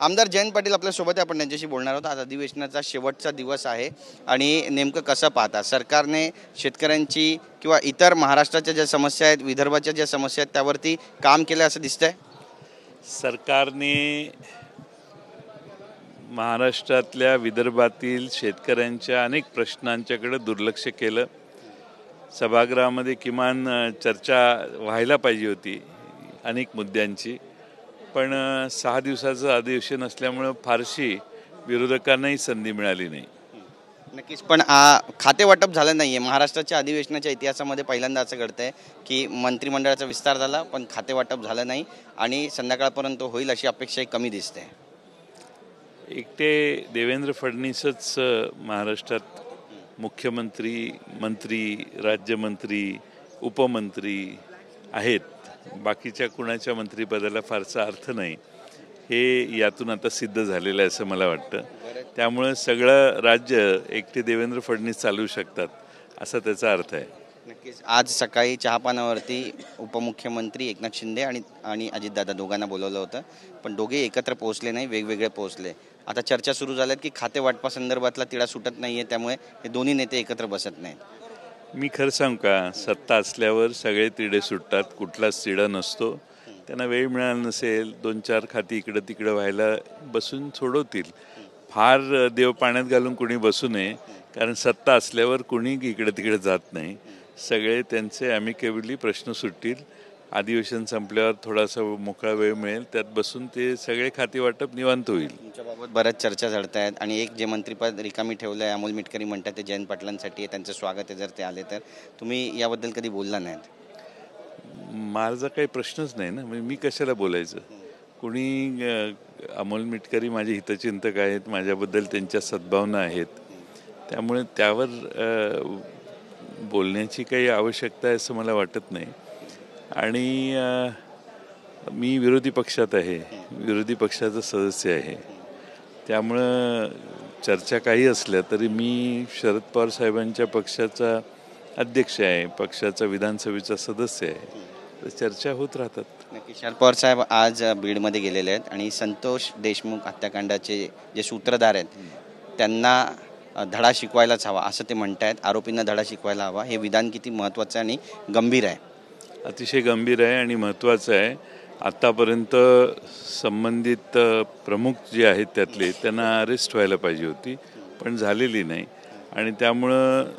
आमदार जयंत पाटील आपल्यासोबत आहे, आपण त्यांच्याशी बोलणार आहोत। आज अधिवेशनाचा शेवटचा दिवस आहे आणि नेमकं कसं पाहता सरकारने शेतकऱ्यांची किंवा इतर महाराष्ट्राच्या ज्या समस्या आहेत, विदर्भाच्या ज्या समस्या आहेत त्यावरती काम केलं असं दिसतंय? सरकारने महाराष्ट्रातल्या विदर्भातील शेतकऱ्यांच्या अनेक प्रश्नांच्याकडे दुर्लक्ष केलं। सभागृहामध्ये किमान चर्चा व्हायला पाहिजे होती अनेक मुद्द्यांची, पण 6 दिवसाचं अधिवेशन असल्यामुळे फारशी विरोधकांनाही संधी मिळाली नाही। नक्कीच, पण खाते वाटप झालं नाहीये। महाराष्ट्राच्या अधिवेशनाच्या इतिहासामध्ये पहिल्यांदा असं घडतंय की मंत्रिमंडळाचा विस्तार झाला पण खाते वाटप झालं नाही आणि संध्याकाळपर्यंत होईल अशी अपेक्षा कमी दिसते। एकटे देवेंद्र फडणवीसच महाराष्ट्रात मुख्यमंत्री, मंत्री, राज्यमंत्री, उपमंत्री आहेत, बाकीच्या कुणाच्या मंत्रिपदाला फारसा अर्थ नाही, हे यातून आता सिद्ध झालेलं आहे असं मला वाटतं। त्यामुळे सगळं राज्य एकटे देवेंद्र फडणवीस चालवू शकतात असा त्याचा अर्थ आहे। नक्कीच, आज सकाळी चहापानावरती उपमुख्यमंत्री एकनाथ शिंदे आणि अजितदादा दोघांना बोलवलं होतं, पण दोघे एकत्र पोहोचले नाही, वेगवेगळे पोहोचले। आता चर्चा सुरू झाल्यात की खाते वाटपासंदर्भातला तिढा सुटत नाहीये, त्यामुळे हे दोन्ही नेते एकत्र बसत नाहीत। मी खरं सांगू का, सत्ता असल्यावर सगळे तिढे सुटतात, कुठलाच तिढा नसतो। त्यांना वेळ मिळाला नसेल, 2-4 खाती इकडं तिकडं व्हायला बसून सोडवतील। फार देव पाण्यात घालून कुणी बसू नये, कारण सत्ता असल्यावर कुणी इकडे तिकडे जात नाही। सगळे त्यांचे ॲमिकेबली प्रश्न सुटतील। अधिवेशन संपल्यावर थोडासा मोकळा वेळ मिळेल, त्यात बसून ते सगळे खाती वाटप निवांत होईल। तुमच्याबाबत बऱ्याच चर्चा झडत आहेत आणि एक जे मंत्रिपद रिकामी ठेवलं आहे, अमोल मिटकरी म्हणतात ते जयंत पाटलांसाठी आहे, त्यांचं स्वागत आहे जर ते आले तर। तुम्ही याबद्दल कधी बोलला नाहीत? माझा काही प्रश्नच नाही ना, मी कशाला बोलायचं? कुणी अमोल मिटकरी माझे हितचिंतक आहेत, माझ्याबद्दल त्यांच्या सद्भावना आहेत, त्यामुळे त्यावर बोलण्याची काही आवश्यकता आहे असं मला वाटत नाही। आणि मी विरोधी पक्षात आहे, विरोधी पक्षाचा सदस्य आहे, त्यामुळं चर्चा काही असल्या तरी मी शरद पवार साहेबांच्या पक्षाचा अध्यक्ष आहे, पक्षाचा विधानसभेचा सदस्य आहे, तर चर्चा होत राहतात। नक्की, शरद पवार साहेब आज बीडमध्ये गेलेले आहेत आणि संतोष देशमुख हत्याकांडाचे जे सूत्रधार आहेत त्यांना धडा शिकवायलाच हवा असं ते म्हणतायत। आरोपींना धडा शिकवायला हवा, हे विधान किती महत्त्वाचं आणि गंभीर आहे? अतिशय गंभीर आहे आणि महत्त्वाचं आहे। आतापर्यंत संबंधित प्रमुख जे आहेत त्यातले त्यांना अरेस्ट व्हायला पाहिजे होती, पण झालेली नाही, आणि त्यामुळं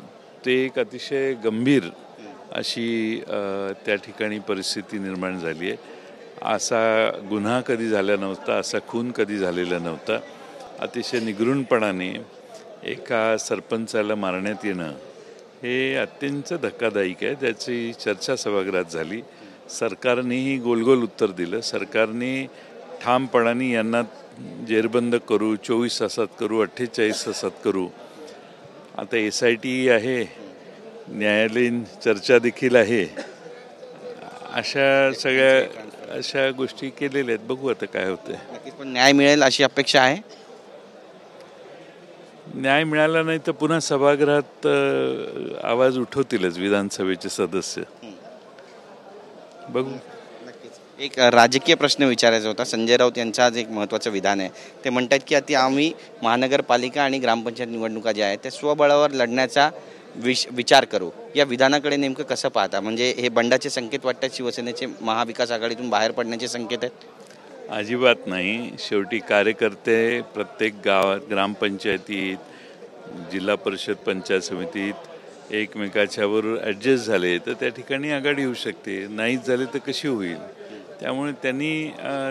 ते एक अतिशय गंभीर अशी त्या ठिकाणी परिस्थिती निर्माण झाली आहे। असा गुन्हा कधी झाला नव्हता, असा खून कधी झालेला नव्हता। अतिशय निगृणपणाने एका सरपंचाला मारण्यात येणं हे अत्यंत धक्कादायक आहे। त्याची चर्चा सभागृहात झाली, सरकारनेही गोलगोल उत्तर दिलं। सरकारने ठामपणाने यांना जेरबंद करू, 24 तासात करू, 48 तासात करू। आता SIT आहे, न्यायालयीन चर्चा देखील आहे, अशा गोष्टी केलेल्या आहेत। बघू आता काय होतंय। नक्कीच, पण न्याय मिळेल अशी अपेक्षा आहे? न्याय मिळाला नाही तर पुन्हा सभागृहात आवाज उठवतीलच विधानसभेचे सदस्य, बघू। एक राजकीय प्रश्न विचारायचा होता। संजय राऊत यांचं आज एक महत्त्वाचं विधान आहे, ते म्हणतात की आता आम्ही महानगरपालिका आणि ग्रामपंचायत निवडणुका ज्या आहेत त्या स्वबळावर लढण्याचा विचार करू। या विधानाकडे नेमकं कसं पाहता? म्हणजे हे बंडाचे संकेत वाटतात, शिवसेनेचे महाविकास आघाडीतून बाहेर पडण्याचे संकेत आहेत? अजिबात नाही। शेवटी कार्यकर्ते प्रत्येक गावात, ग्रामपंचायतीत, जिल्हा परिषद, पंचायत समितीत एकमेकाच्यावर ॲडजस्ट झाले तर त्या ठिकाणी आघाडी होऊ शकते, नाहीच झाले तर कशी होईल? त्यामुळे त्यांनी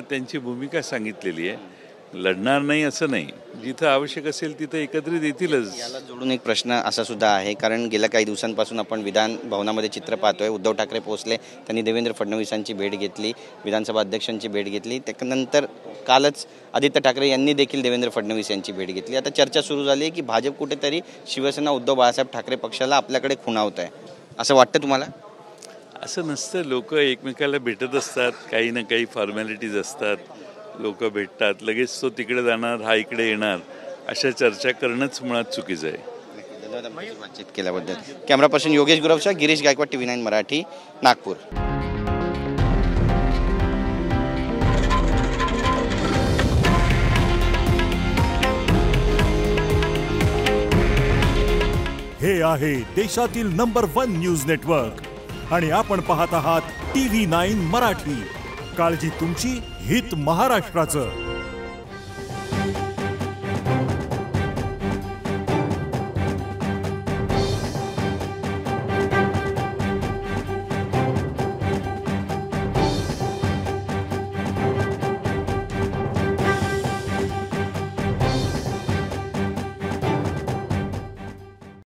त्यांची भूमिका सांगितलेली आहे। लढणार नाही असं नाही, जिथं आवश्यक असेल तिथं एकत्रित येतीलच। याला जोडून एक प्रश्न असा सुद्धा आहे, कारण गेल्या काही दिवसांपासून आपण विधान भवनामध्ये चित्र पाहतोय। उद्धव ठाकरे पोहोचले, त्यांनी देवेंद्र फडणवीसांची भेट घेतली, विधानसभा अध्यक्षांची भेट घेतली, त्यानंतर कालच आदित्य ठाकरे यांनी देखील देवेंद्र फडणवीस यांची भेट घेतली। आता चर्चा सुरू झाली आहे की भाजप कुठेतरी शिवसेना उद्धव बाळासाहेब ठाकरे पक्षाला आपल्याकडे खुणावत आहे, असं वाटतं तुम्हाला? असं नसतं, लोक एकमेकाला भेटत असतात, काही ना काही फॉर्मॅलिटीज असतात, लोक भेटतात, लगेच तो तिकडे जाणार, हा इकडे येणार, अशा चर्चा करणंच मुळात चुकीचं आहे। धन्यवाद बातचीत केल्याबद्दल। कॅमेरा पर्सन योगेश गुरवचा, गिरीश गायकवाड, TV9 मराठी, नागपूर। हे आहे देशातील नंबर 1 न्यूज नेटवर्क आणि आपण पाहत आहात TV9 मराठी. काळजी तुमची, हित महाराष्ट्राचं.